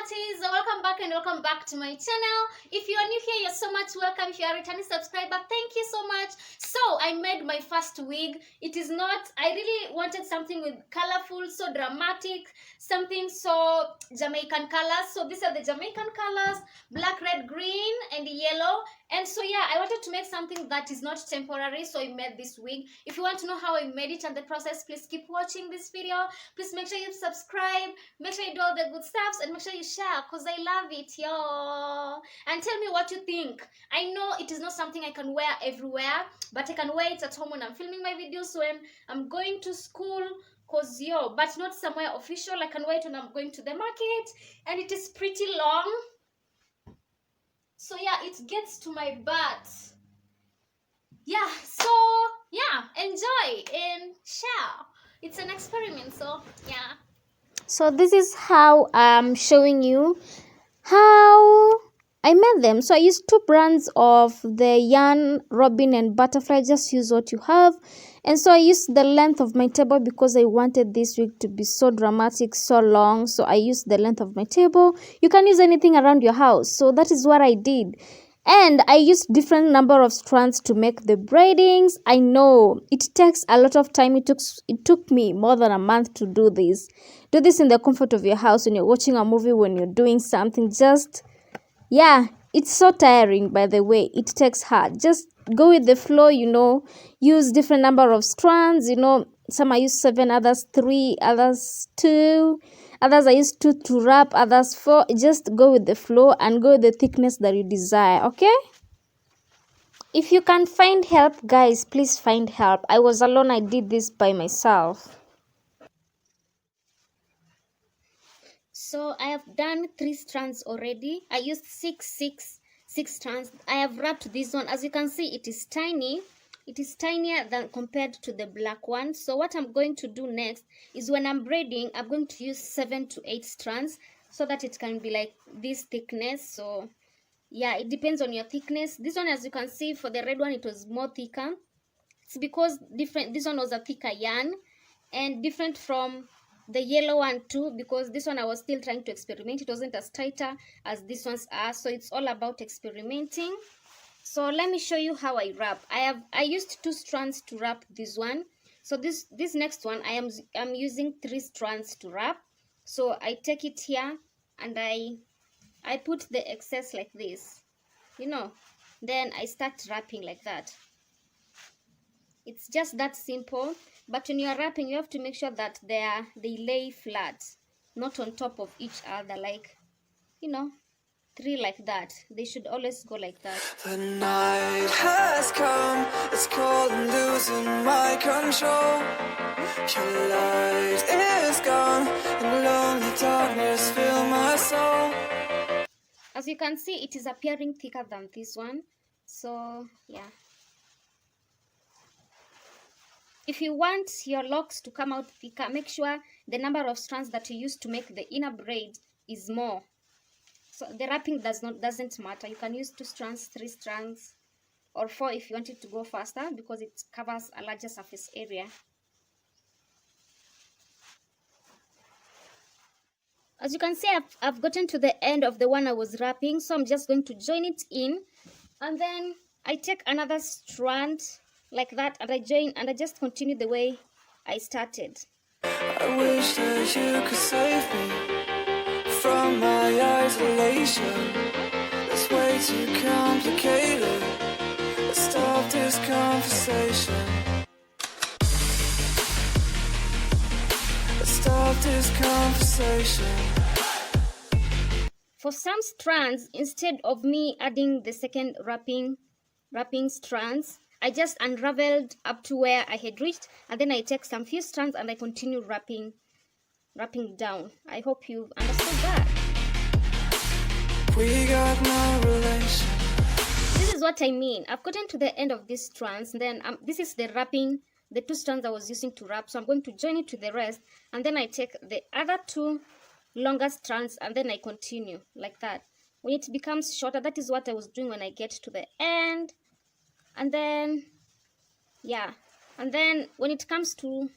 hearties, welcome back to my channel. If you are new here, you're so much welcome. If you are a returning subscriber, thank you so much. So I made my first wig. It is not, I really wanted something with colorful, so dramatic, something so Jamaican colors. So these are the Jamaican colors: black, red, green and yellow. And so yeah, I wanted to make something that is not temporary, so I made this wig. If you want to know how I made it and the process, please keep watching this video. Please make sure you subscribe, make sure you do all the good stuffs, and make sure you share, because I love it, y'all. And tell me what you think. I know it is not something I can wear everywhere, but I can wear it at home when I'm filming my videos, when I'm going to school, but not somewhere official. I can wear it when I'm going to the market, and it is pretty long. So yeah, it gets to my butt. Yeah, so yeah, enjoy and share. It's an experiment, so yeah. So this is how I'm showing you how I made them. So I used two brands of the yarn, robin and butterfly. Just use what you have. And so I used the length of my table because I wanted this wig to be so dramatic, so long. So I used the length of my table. You can use anything around your house. So that is what I did. And I used different number of strands to make the braidings. I know it takes a lot of time. It took me more than a month to do this. Do this in the comfort of your house, when you're watching a movie, when you're doing something. Just, yeah, it's so tiring, by the way. It takes hard. Just go with the flow, you know. Use different number of strands, you know. Some I use 7, others 3, others 2. Others I use 2 to wrap, others 4. Just go with the flow and go with the thickness that you desire, okay? If you can find help, guys, please find help. I was alone. I did this by myself. So I have done 3 strands already. I used six strands. I have wrapped this one. As you can see, it is tiny. It is tinier than compared to the black one. So what I'm going to do next is, when I'm braiding, I'm going to use 7 to 8 strands so that it can be like this thickness. So yeah, it depends on your thickness. This one, as you can see, for the red one, it was more thicker. It's because different. This one was a thicker yarn and different from the yellow one too, because this one I was still trying to experiment. It wasn't as tighter as these ones are. So it's all about experimenting. So let me show you how I wrap. I used 2 strands to wrap this one. So this next one I'm using 3 strands to wrap. So I take it here and I put the excess like this, you know. Then I start wrapping like that. It's just that simple. But when you are wrapping, you have to make sure that they lay flat, not on top of each other, like, you know, 3 like that. They should always go like that. The night has come, it's cold and losing my control. Your light is gone, and lonely darkness fill my soul. As you can see, it is appearing thicker than this one. So yeah, if you want your locks to come out thicker, make sure the number of strands that you use to make the inner braid is more. So the wrapping doesn't matter. You can use 2 strands, 3 strands, or 4 if you want it to go faster, because it covers a larger surface area. As you can see, I've gotten to the end of the one I was wrapping, so I'm just going to join it in, and then I take another strand like that, and I join, and I just continue the way I started. I wish that you could save me from my isolation. It's way too complicated. Let's stop this conversation. Let's stop this conversation. For some strands, instead of me adding the second wrapping strands, I just unraveled up to where I had reached, and then I take some few strands and I continue wrapping down. I hope you've understood that. We got no relation. This is what I mean. I've gotten to the end of these strands, and then this is the wrapping, the 2 strands I was using to wrap. So I'm going to join it to the rest, and then I take the other 2 longer strands, and then I continue like that. When it becomes shorter, that is what I was doing when I get to the end. And then yeah, and then when it comes to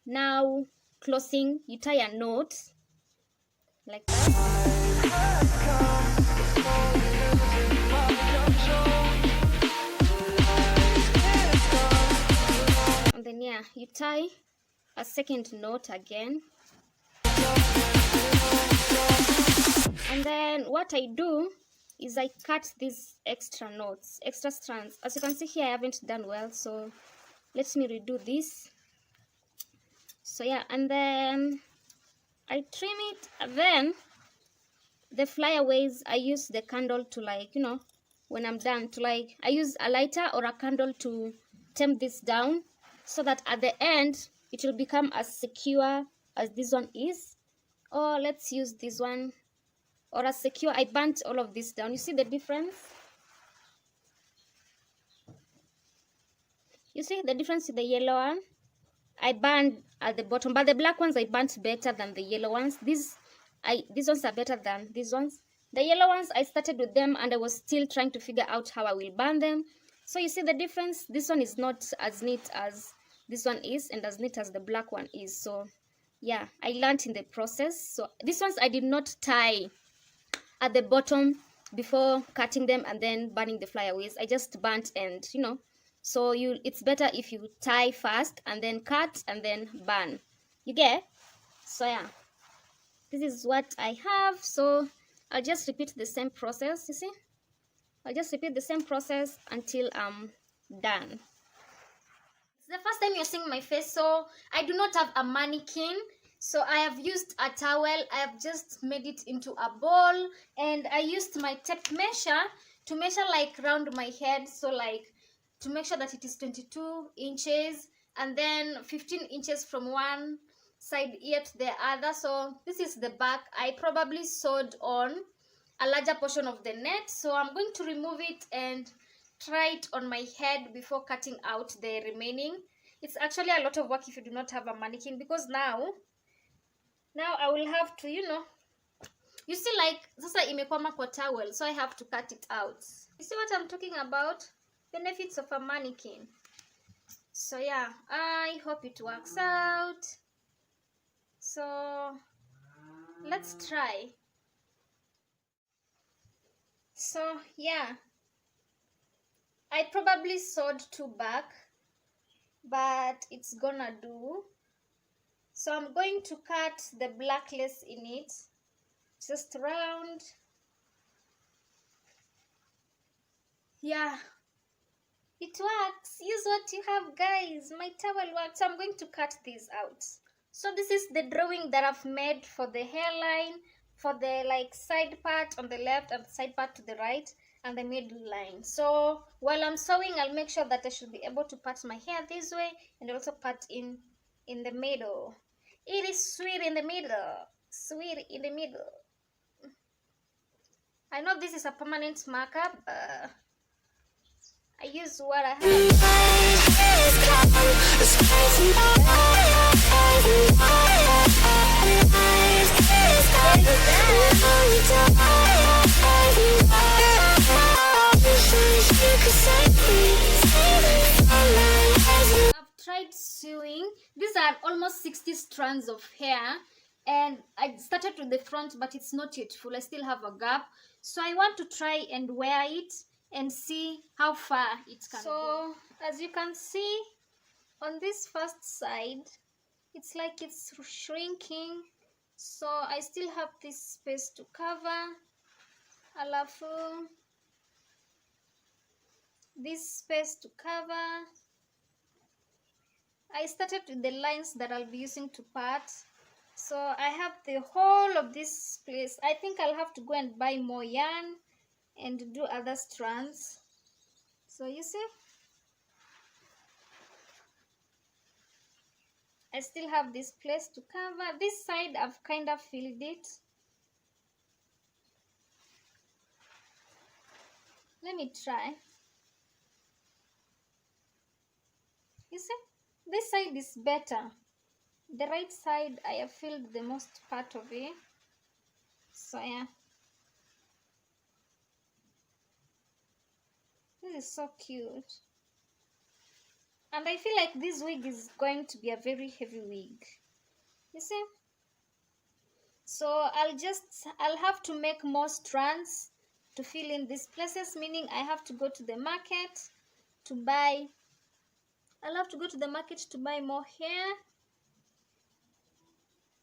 now closing, you tie a knot like that. yeah, you tie a second knot again. And then what I do is I cut these extra knots, extra strands. As you can see here, I haven't done well, so let me redo this. So yeah, and then I trim it, and then the flyaways, I use the candle to, like, you know, when I'm done, to, like, I use a lighter or a candle to tamp this down, so that at the end it will become as secure as this one is. Or let's use this one, or as secure. I burnt all of this down. You see the difference? You see the difference with the yellow one? I burned at the bottom, but the black ones I burnt better than the yellow ones. These ones are better than these ones. The yellow ones, I started with them and I was still trying to figure out how I will burn them. So you see the difference? This one is not as neat as this one is, and as neat as the black one is. So yeah, I learned in the process. So these ones I did not tie at the bottom before cutting them and then burning the flyaways. I just burnt, and you know, so it's better if you tie first and then cut and then burn. You get? So yeah, this is what I have. So I'll just repeat the same process. You see, I'll just repeat the same process until I'm done. It's the first time you're seeing my face, so I do not have a mannequin. So I have used a towel. I have just made it into a ball, and I used my tape measure to measure like around my head. So like to make sure that it is 22 inches and then 15 inches from one side ear to the other. So this is the back. I probably sewed on a larger portion of the net, so I'm going to remove it and try it on my head before cutting out the remaining. It's actually a lot of work if you do not have a mannequin, because now I will have to, you know, you see, like sasa imekwama kwa towel, so I have to cut it out. You see what I'm talking about? Benefits of a mannequin. So yeah, I hope it works out. So let's try. So yeah, I probably sewed two back, but it's gonna do. So I'm going to cut the black lace in it, just round. Yeah, it works. Use what you have, guys. My towel works. So I'm going to cut these out. So this is the drawing that I've made for the hairline, for the like side part on the left and the side part to the right, and the middle line. So while I'm sewing, I'll make sure that I should be able to part my hair this way and also part in the middle. It is sweet in the middle. Sweet in the middle. I know this is a permanent marker, but I use what I have. I've tried sewing. These are almost 60 strands of hair, and I started with the front, but it's not yet full. I still have a gap, so I want to try and wear it and see how far it can go. So as you can see on this first side, it's like it's shrinking, so I still have this space to cover. Alafu this space to cover. I started with the lines that I'll be using to part, so I have the whole of this place. I think I'll have to go and buy more yarn and do other strands. So you see, I still have this place to cover. This side I've kind of filled it. Let me try. You see, this side is better. The right side I have filled the most part of it. So yeah, this is so cute, and I feel like this wig is going to be a very heavy wig, you see. So I'll have to make more strands to fill in these places, meaning I have to go to the market to buy I love to go to the market to buy more hair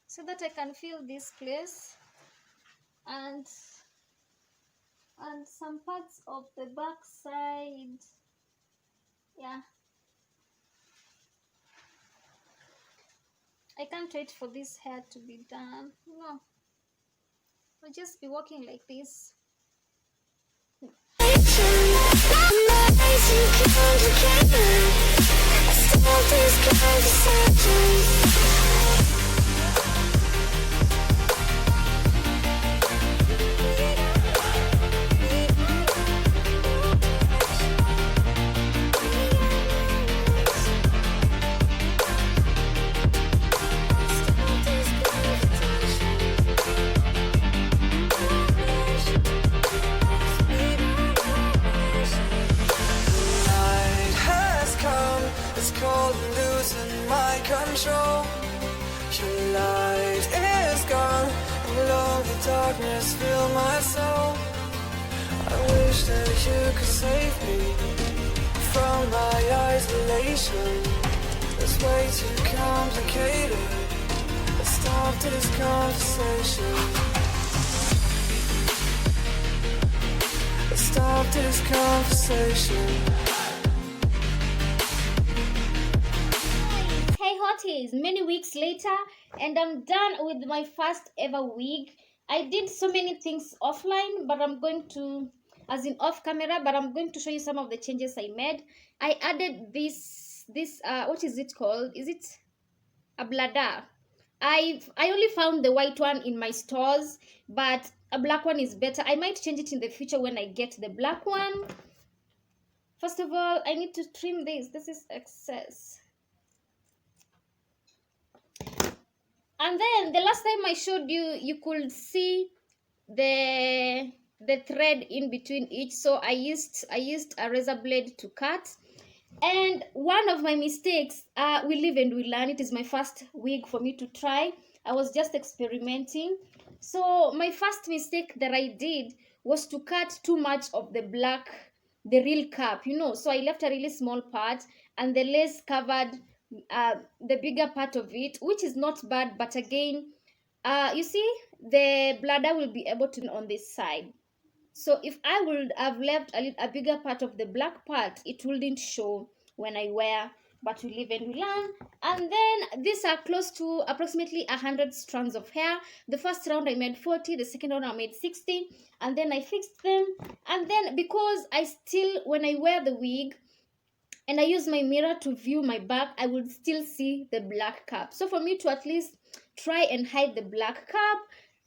so that I can fill this place and some parts of the back side. Yeah, I can't wait for this hair to be done. No, I'll just be walking like this. Control. Your light is gone, and lonely darkness fill my soul. I wish that you could save me from my isolation. It's way too complicated. Let's stop this conversation. Let's stop this conversation. Hotties, many weeks later, and I'm done with my first ever wig. I did so many things offline, but I'm going to, as in off camera, but I'm going to show you some of the changes I made. I added this what is it called? Is it a bladder? I only found the white one in my stores, but a black one is better. I might change it in the future when I get the black one. First of all, I need to trim this. This is excess. And then the last time I showed you, you could see the thread in between each. So I used a razor blade to cut. And one of my mistakes, we live and we learn. It is my first wig for me to try. I was just experimenting. So my first mistake that I did was to cut too much of the black, the real cap, you know. So I left a really small part, and the lace covered the bigger part of it, which is not bad, but again, you see, the bladder will be able to on this side. So if I would have left a bigger part of the black part, it wouldn't show when I wear. But we live and we learn. And then these are close to approximately 100 strands of hair. The first round I made 40, the second round I made 60, and then I fixed them. And then because I still, when I wear the wig and I use my mirror to view my back, I would still see the black cap. So for me to at least try and hide the black cap,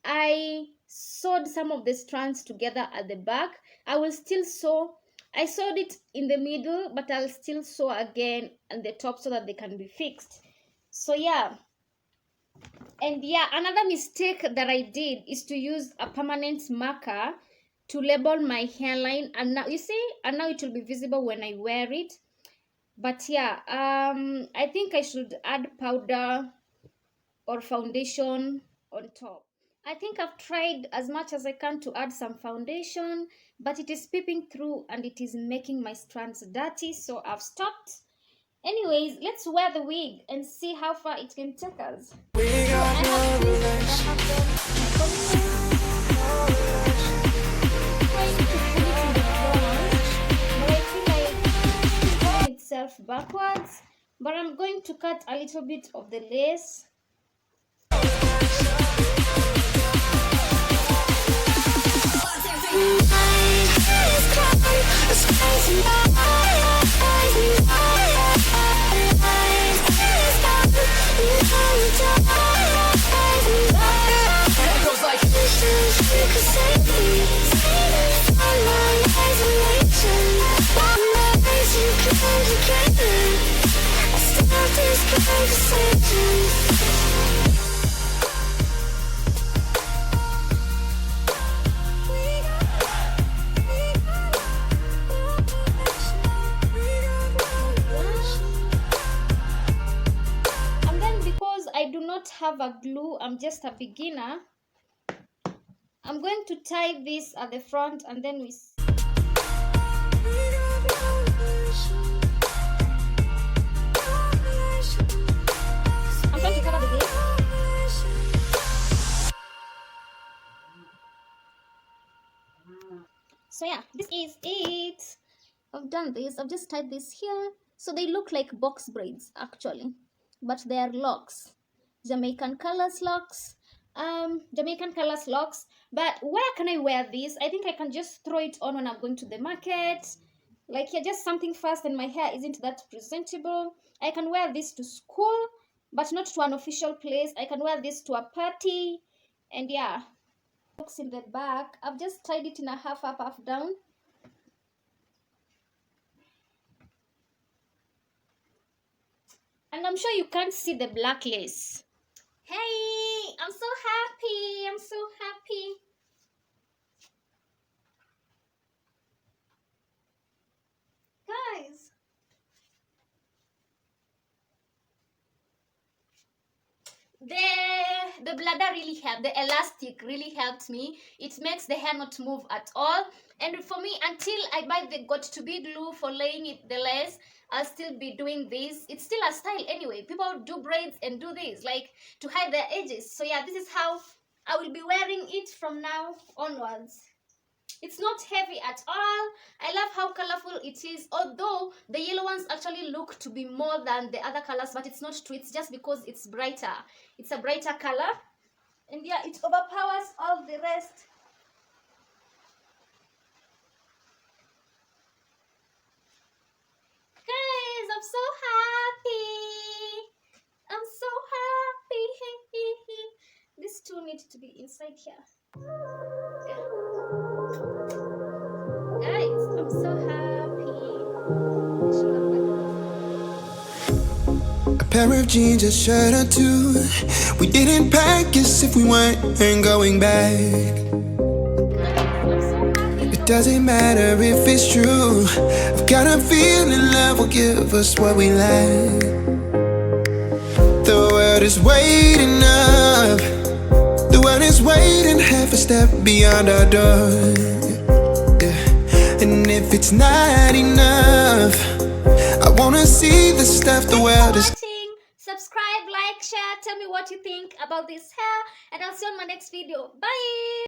I sewed some of the strands together at the back. I will still sew. I sewed it in the middle, but I'll still sew again on the top so that they can be fixed. So yeah. And yeah, another mistake that I did is to use a permanent marker to label my hairline. And now, you see, and now it will be visible when I wear it. But yeah, I think I should add powder or foundation on top. I think I've tried as much as I can to add some foundation, but it is peeping through and it is making my strands dirty, so I've stopped. Anyways, let's wear the wig and see how far it can take us. We got no relation. Itself backwards, but I'm going to cut a little bit of the lace. Have a glue, I'm just a beginner. I'm going to tie this at the front and then we So yeah, this is it. I've done this. I've just tied this here. So they look like box braids actually, but they are locks. Jamaican colors locks. Jamaican colors locks. But where can I wear this? I think I can just throw it on when I'm going to the market. Like here, just something fast, and my hair isn't that presentable. I can wear this to school, but not to an official place. I can wear this to a party, and yeah. Looks in the back. I've just tied it in a half up, half down. And I'm sure you can't see the black lace. Hey, I'm so happy. I'm so happy. Guys. The bladder really helped. The elastic really helped me. It makes the hair not move at all. And for me, until I buy the got to be glue for laying it the lace, I'll still be doing this. It's still a style anyway. People do braids and do this, like to hide their edges. So yeah, this is how I will be wearing it from now onwards. It's not heavy at all. I love how colorful it is, although the yellow ones actually look to be more than the other colors, but it's not true. It's just because it's brighter. It's a brighter color, and yeah, it overpowers all the rest. Guys, I'm so happy. I'm so happy. These two need to be inside here. Guys, I'm so happy. A pair of jeans, a shirt or two. We didn't pack as if we weren't going back. It doesn't matter if it's true. I've got a feeling love will give us what we lack. The world is waiting up. The world is waiting half a step beyond our door. Yeah. And if it's not enough, I wanna see the stuff the world is. Subscribe, like, share, tell me what you think about this hair, and I'll see you on my next video. Bye.